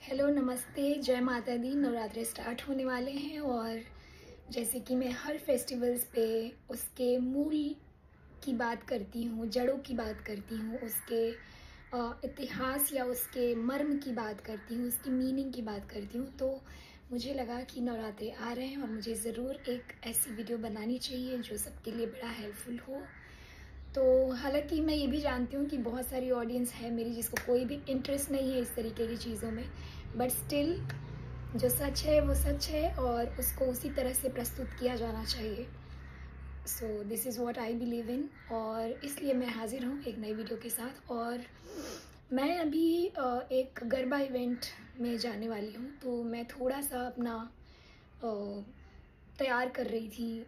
Hello, नमस्ते, जय माता दी। नवरात्रे स्टार्ट होने वाले हैं और जैसे कि मैं हर फेस्टिवल्स पे उसके मूल की बात करती हूँ, जड़ों की बात करती हूँ, उसके इतिहास या उसके मर्म की बात करती हूँ, उसकी मीनिंग की बात करती हूँ। तो मुझे लगा कि नवरात्रे आ रहे हैं और मुझे ज़रूर एक ऐसी वीडियो बनानी चाहिए जो सबके लिए बड़ा हेल्पफुल हो। तो हालांकि मैं ये भी जानती हूँ कि बहुत सारी ऑडियंस है मेरी जिसको कोई भी इंटरेस्ट नहीं है इस तरीके की चीज़ों में, बट स्टिल जो सच है वो सच है और उसको उसी तरह से प्रस्तुत किया जाना चाहिए। So this is what I believe in, और इसलिए मैं हाजिर हूँ एक नई वीडियो के साथ। और मैं अभी एक गरबा इवेंट में जाने वाली हूँ, तो मैं थोड़ा सा अपना तैयार कर रही थी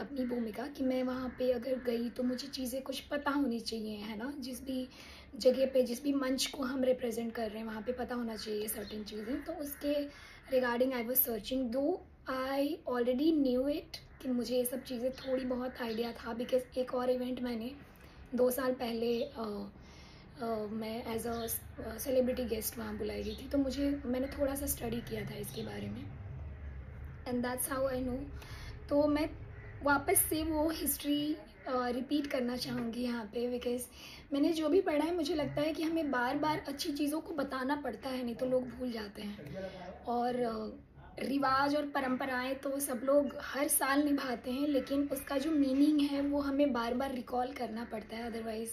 अपनी भूमिका कि मैं वहाँ पे अगर गई तो मुझे चीज़ें कुछ पता होनी चाहिए, है ना। जिस भी जगह पे, जिस भी मंच को हम रिप्रेजेंट कर रहे हैं वहाँ पे पता होना चाहिए सर्टेन चीज़ें। तो उसके रिगार्डिंग आई वाज सर्चिंग, दो आई ऑलरेडी न्यू इट कि मुझे ये सब चीज़ें थोड़ी बहुत आइडिया था, बिकॉज एक और इवेंट मैंने 2 साल पहले मैं एज अ सेलिब्रिटी गेस्ट वहाँ बुलाई गई थी, तो मैंने थोड़ा सा स्टडी किया था इसके बारे में, and that's how I know. तो मैं वापस से वो हिस्ट्री रिपीट करना चाहूँगी यहाँ पे, बिकॉज मैंने जो भी पढ़ा है मुझे लगता है कि हमें बार बार अच्छी चीज़ों को बताना पड़ता है, नहीं तो लोग भूल जाते हैं। और रिवाज और परंपराएं तो सब लोग हर साल निभाते हैं, लेकिन उसका जो मीनिंग है वो हमें बार बार रिकॉल करना पड़ता है, अदरवाइज़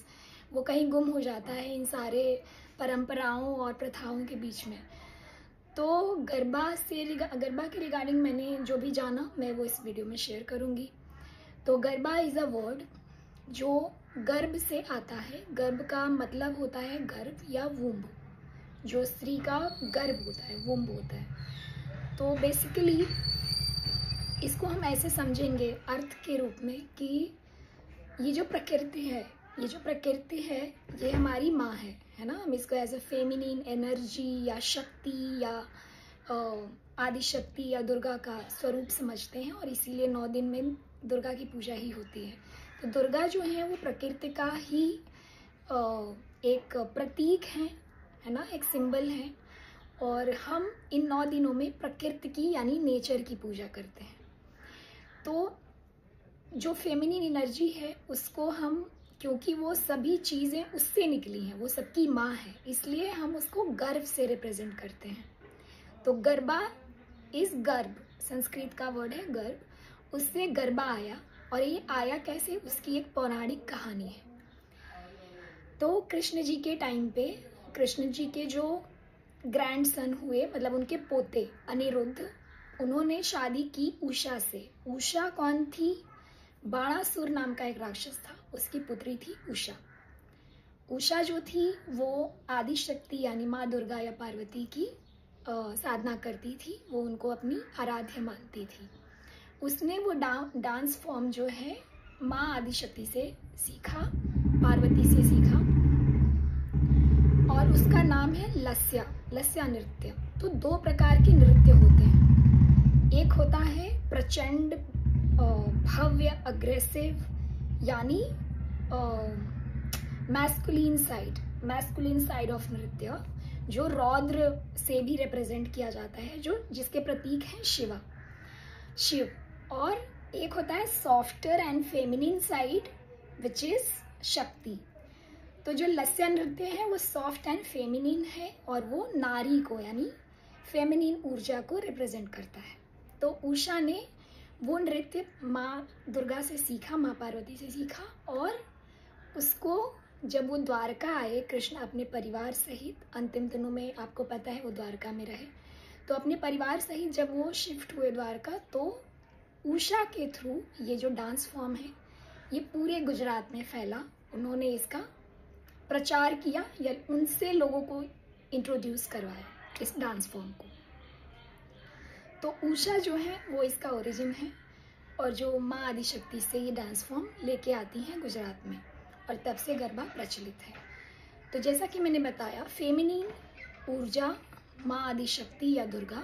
वो कहीं गुम हो जाता है इन सारे परंपराओं और प्रथाओं के बीच में। तो गरबा के रिगार्डिंग मैंने जो भी जाना मैं वो इस वीडियो में शेयर करूँगी। तो गरबा इज़ अ वर्ड जो गर्भ से आता है। गर्भ का मतलब होता है गर्भ या वुम्ब, जो स्त्री का गर्भ होता है, वुम्ब होता है। तो बेसिकली इसको हम ऐसे समझेंगे अर्थ के रूप में कि ये जो प्रकृति है ये हमारी माँ है ना। हम इसको एज अ फेमिनिन एनर्जी या शक्ति या आदि शक्ति या दुर्गा का स्वरूप समझते हैं, और इसीलिए 9 दिन में दुर्गा की पूजा ही होती है। तो दुर्गा जो है वो प्रकृति का ही एक प्रतीक है ना, एक सिंबल है। और हम इन 9 दिनों में प्रकृति की यानी नेचर की पूजा करते हैं। तो जो फेमिनिन एनर्जी है उसको हम, क्योंकि वो सभी चीज़ें उससे निकली हैं, वो सबकी माँ है, इसलिए हम उसको गर्भ से रिप्रेजेंट करते हैं। तो गरबा इस गर्भ, संस्कृत का वर्ड है गर्भ, उससे गरबा आया। और ये आया कैसे, उसकी एक पौराणिक कहानी है। तो कृष्ण जी के टाइम पे कृष्ण जी के जो ग्रैंड सन हुए, मतलब उनके पोते अनिरुद्ध, उन्होंने शादी की उषा से। उषा कौन थी? बाणासुर नाम का एक राक्षस था, उसकी पुत्री थी उषा। उषा जो थी वो आदि शक्ति यानी माँ दुर्गा या पार्वती की साधना करती थी, वो उनको अपनी आराध्य मानती थी। उसने वो डांस फॉर्म जो है माँ आदि शक्ति से सीखा, पार्वती से सीखा, और उसका नाम है लस्या नृत्य। तो 2 प्रकार के नृत्य होते हैं। एक होता है प्रचंड भव्य अग्रेसिव यानी मैस्कुलिन साइड ऑफ नृत्य, जो रौद्र से भी रिप्रेजेंट किया जाता है, जिसके प्रतीक हैं शिव। और एक होता है softer and feminine side which is शक्ति। तो जो लस्या नृत्य है वो सॉफ्ट एंड फेमिनिन है और वो नारी को यानी फेमिनिन ऊर्जा को रिप्रेजेंट करता है। तो उषा ने वो नृत्य माँ दुर्गा से सीखा, माँ पार्वती से सीखा, और उसको जब वो द्वारका आए कृष्ण अपने परिवार सहित, अंतिम दिनों में आपको पता है वो द्वारका में रहे, तो अपने परिवार सहित जब वो शिफ्ट हुए द्वारका, तो उषा के थ्रू ये जो डांस फॉर्म है ये पूरे गुजरात में फैला। उन्होंने इसका प्रचार किया या उनसे लोगों को इंट्रोड्यूस करवाया इस डांस फॉर्म को। तो उषा जो है वो इसका ओरिजिन है, और जो माँ आदि शक्ति से ये डांस फॉर्म लेके आती हैं गुजरात में, और तब से गरबा प्रचलित है। तो जैसा कि मैंने बताया, फेमिनिन ऊर्जा माँ आदि शक्ति या दुर्गा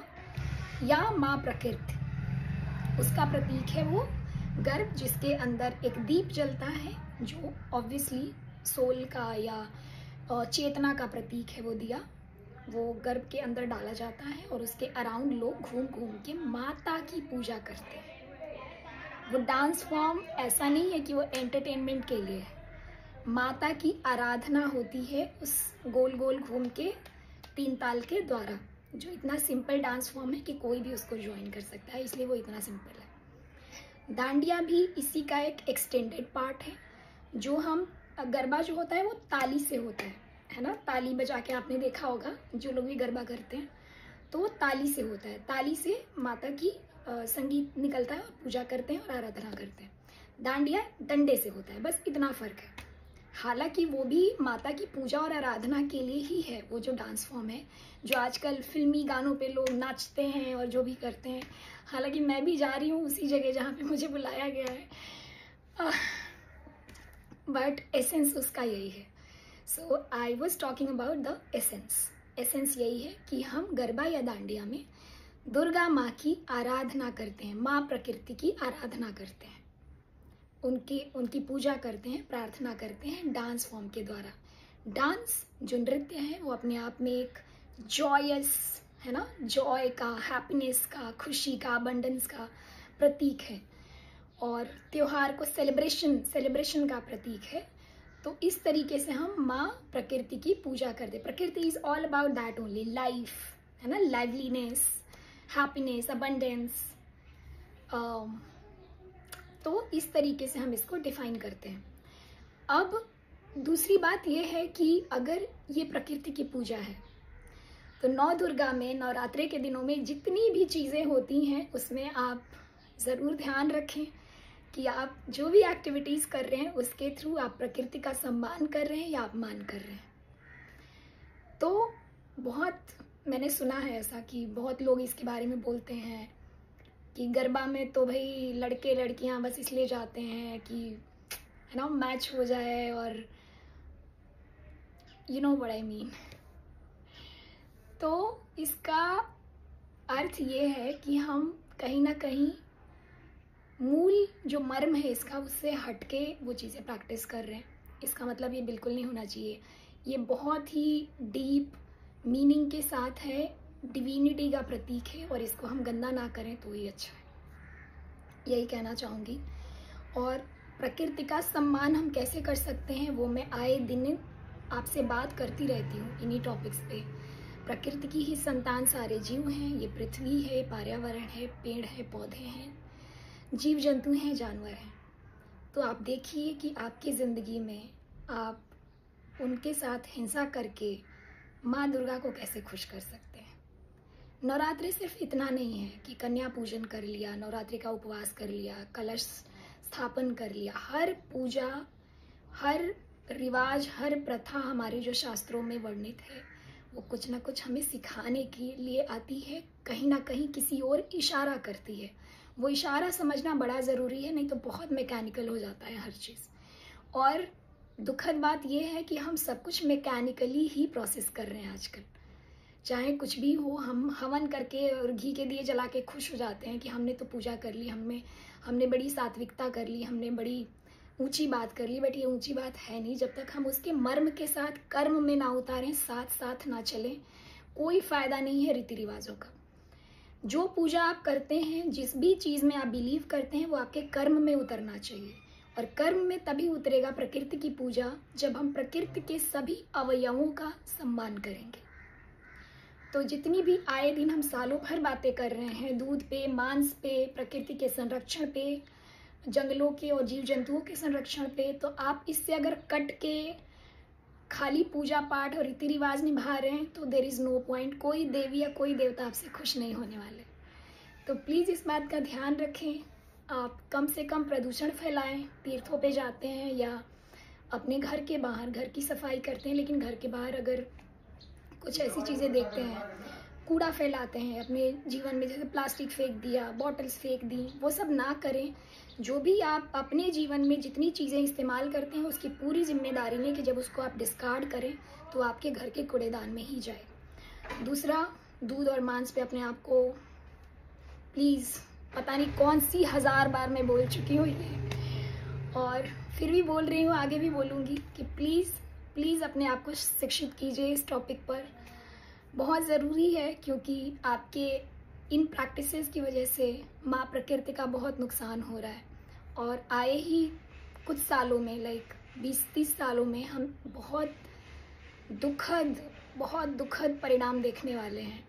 या माँ प्रकृति, उसका प्रतीक है वो गर्भ, जिसके अंदर एक दीप जलता है जो ऑब्वियसली सोल का या चेतना का प्रतीक है वो दिया। वो गर्भ के अंदर डाला जाता है और उसके अराउंड लोग घूम घूम के माता की पूजा करते हैं। वो डांस फॉर्म ऐसा नहीं है कि वो एंटरटेनमेंट के लिए है, माता की आराधना होती है उस गोल गोल घूम के 3 ताल के द्वारा, जो इतना सिंपल डांस फॉर्म है कि कोई भी उसको ज्वाइन कर सकता है, इसलिए वो इतना सिंपल है। डांडिया भी इसी का एक एक्सटेंडेड पार्ट है। जो हम गरबा जो होता है वो ताली से होता है ना, ताली बजा के आपने देखा होगा जो लोग भी गरबा करते हैं, तो वो ताली से होता है, ताली से माता की संगीत निकलता है और पूजा करते हैं और आराधना करते हैं। डांडिया डंडे से होता है, बस इतना फर्क है। हालांकि वो भी माता की पूजा और आराधना के लिए ही है, वो जो डांस फॉर्म है जो आजकल फिल्मी गानों पे लोग नाचते हैं और जो भी करते हैं। हालांकि मैं भी जा रही हूँ उसी जगह जहाँ पे मुझे बुलाया गया है, बट एसेंस उसका यही है। So I was talking about the essence. Essence यही है कि हम गरबा या डांडिया में दुर्गा माँ की आराधना करते हैं, माँ प्रकृति की आराधना करते हैं, उनकी पूजा करते हैं, प्रार्थना करते हैं डांस फॉर्म के द्वारा। डांस जो नृत्य है वो अपने आप में एक जॉयस है ना, जॉय का, हैप्पीनेस का, खुशी का, अबंडेंस का प्रतीक है और त्योहार को सेलिब्रेशन का प्रतीक है। तो इस तरीके से हम माँ प्रकृति की पूजा करते हैं। प्रकृति is all about that only, life है ना, लाइवलीनेस, हैप्पीनेस, अबंडेंस। तो इस तरीके से हम इसको डिफाइन करते हैं। अब दूसरी बात यह है कि अगर ये प्रकृति की पूजा है तो नौ दुर्गा में, नवरात्रे के दिनों में जितनी भी चीज़ें होती हैं उसमें आप ज़रूर ध्यान रखें कि आप जो भी एक्टिविटीज़ कर रहे हैं उसके थ्रू आप प्रकृति का सम्मान कर रहे हैं या अपमान कर रहे हैं। तो बहुत मैंने सुना है ऐसा कि बहुत लोग इसके बारे में बोलते हैं कि गरबा में तो भाई लड़के लड़कियां बस इसलिए जाते हैं कि है ना मैच हो जाए, और you know what I mean. तो इसका अर्थ ये है कि हम कहीं ना कहीं मूल जो मर्म है इसका, उससे हटके वो चीज़ें प्रैक्टिस कर रहे हैं। इसका मतलब ये बिल्कुल नहीं होना चाहिए। ये बहुत ही डीप मीनिंग के साथ है, डिविनिटी का प्रतीक है और इसको हम गंदा ना करें तो ही अच्छा है, यही कहना चाहूँगी। और प्रकृति का सम्मान हम कैसे कर सकते हैं वो मैं आए दिन आपसे बात करती रहती हूँ इन्हीं टॉपिक्स पे। प्रकृति की ही संतान सारे जीव हैं, ये पृथ्वी है, पर्यावरण है, पेड़ है, पौधे हैं, जीव जंतु हैं, जानवर हैं। तो आप देखिए कि आपकी ज़िंदगी में आप उनके साथ हिंसा करके माँ दुर्गा को कैसे खुश कर सकते हैं। नवरात्रि सिर्फ इतना नहीं है कि कन्या पूजन कर लिया, नवरात्रि का उपवास कर लिया, कलश स्थापन कर लिया। हर पूजा, हर रिवाज, हर प्रथा हमारे जो शास्त्रों में वर्णित है वो कुछ ना कुछ हमें सिखाने के लिए आती है, कहीं ना कहीं किसी और इशारा करती है। वो इशारा समझना बड़ा ज़रूरी है, नहीं तो बहुत मैकेनिकल हो जाता है हर चीज़। और दुखद बात यह है कि हम सब कुछ मैकेनिकली ही प्रोसेस कर रहे हैं आजकल। चाहे कुछ भी हो, हम हवन करके और घी के दिए जला के खुश हो जाते हैं कि हमने तो पूजा कर ली, हमने बड़ी सात्विकता कर ली, हमने बड़ी ऊंची बात कर ली। बट ये ऊंची बात है नहीं जब तक हम उसके मर्म के साथ कर्म में ना उतारें, साथ साथ ना चलें, कोई फायदा नहीं है रीति रिवाजों का। जो पूजा आप करते हैं, जिस भी चीज़ में आप बिलीव करते हैं, वो आपके कर्म में उतरना चाहिए। और कर्म में तभी उतरेगा प्रकृति की पूजा जब हम प्रकृति के सभी अवयवों का सम्मान करेंगे। तो जितनी भी आए दिन हम सालों भर बातें कर रहे हैं दूध पे, मांस पे, प्रकृति के संरक्षण पे, जंगलों के और जीव जंतुओं के संरक्षण पे, तो आप इससे अगर कट के खाली पूजा पाठ और रीति रिवाज निभा रहे हैं तो देयर इज़ नो पॉइंट। कोई देवी या कोई देवता आपसे खुश नहीं होने वाले। तो प्लीज़ इस बात का ध्यान रखें। आप कम से कम प्रदूषण फैलाएं। तीर्थों पे जाते हैं या अपने घर के बाहर घर की सफाई करते हैं, लेकिन घर के बाहर अगर कुछ ऐसी चीज़ें देखते हैं, कूड़ा फैलाते हैं अपने जीवन में, जैसे प्लास्टिक फेंक दिया, बॉटल्स फेंक दी, वो सब ना करें। जो भी आप अपने जीवन में जितनी चीज़ें इस्तेमाल करते हैं उसकी पूरी जिम्मेदारी लें कि जब उसको आप डिस्कार्ड करें तो आपके घर के कूड़ेदान में ही जाए। दूसरा, दूध और मांस पे अपने आप को प्लीज़, पता नहीं कौन सी 1000 बार मैं बोल चुकी हूँ ये, और फिर भी बोल रही हूँ, आगे भी बोलूँगी कि प्लीज़ अपने आप को शिक्षित कीजिए इस टॉपिक पर। बहुत ज़रूरी है, क्योंकि आपके इन प्रैक्टिसेस की वजह से माँ प्रकृति का बहुत नुकसान हो रहा है। और आए ही कुछ सालों में, लाइक 20-30 सालों में, हम दुखद बहुत दुखद परिणाम देखने वाले हैं।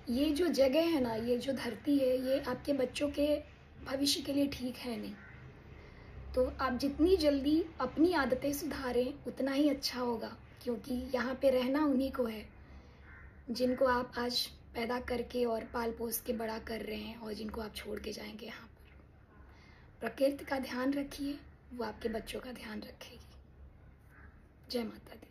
ये जो जगह है ना, ये जो धरती है, ये आपके बच्चों के भविष्य के लिए ठीक है नहीं। तो आप जितनी जल्दी अपनी आदतें सुधारें उतना ही अच्छा होगा, क्योंकि यहाँ पे रहना उन्हीं को है जिनको आप आज पैदा करके और पाल पोस के बड़ा कर रहे हैं, और जिनको आप छोड़ के जाएंगे यहाँ पर। प्रकृति का ध्यान रखिए, वो आपके बच्चों का ध्यान रखेगी। जय माता दी।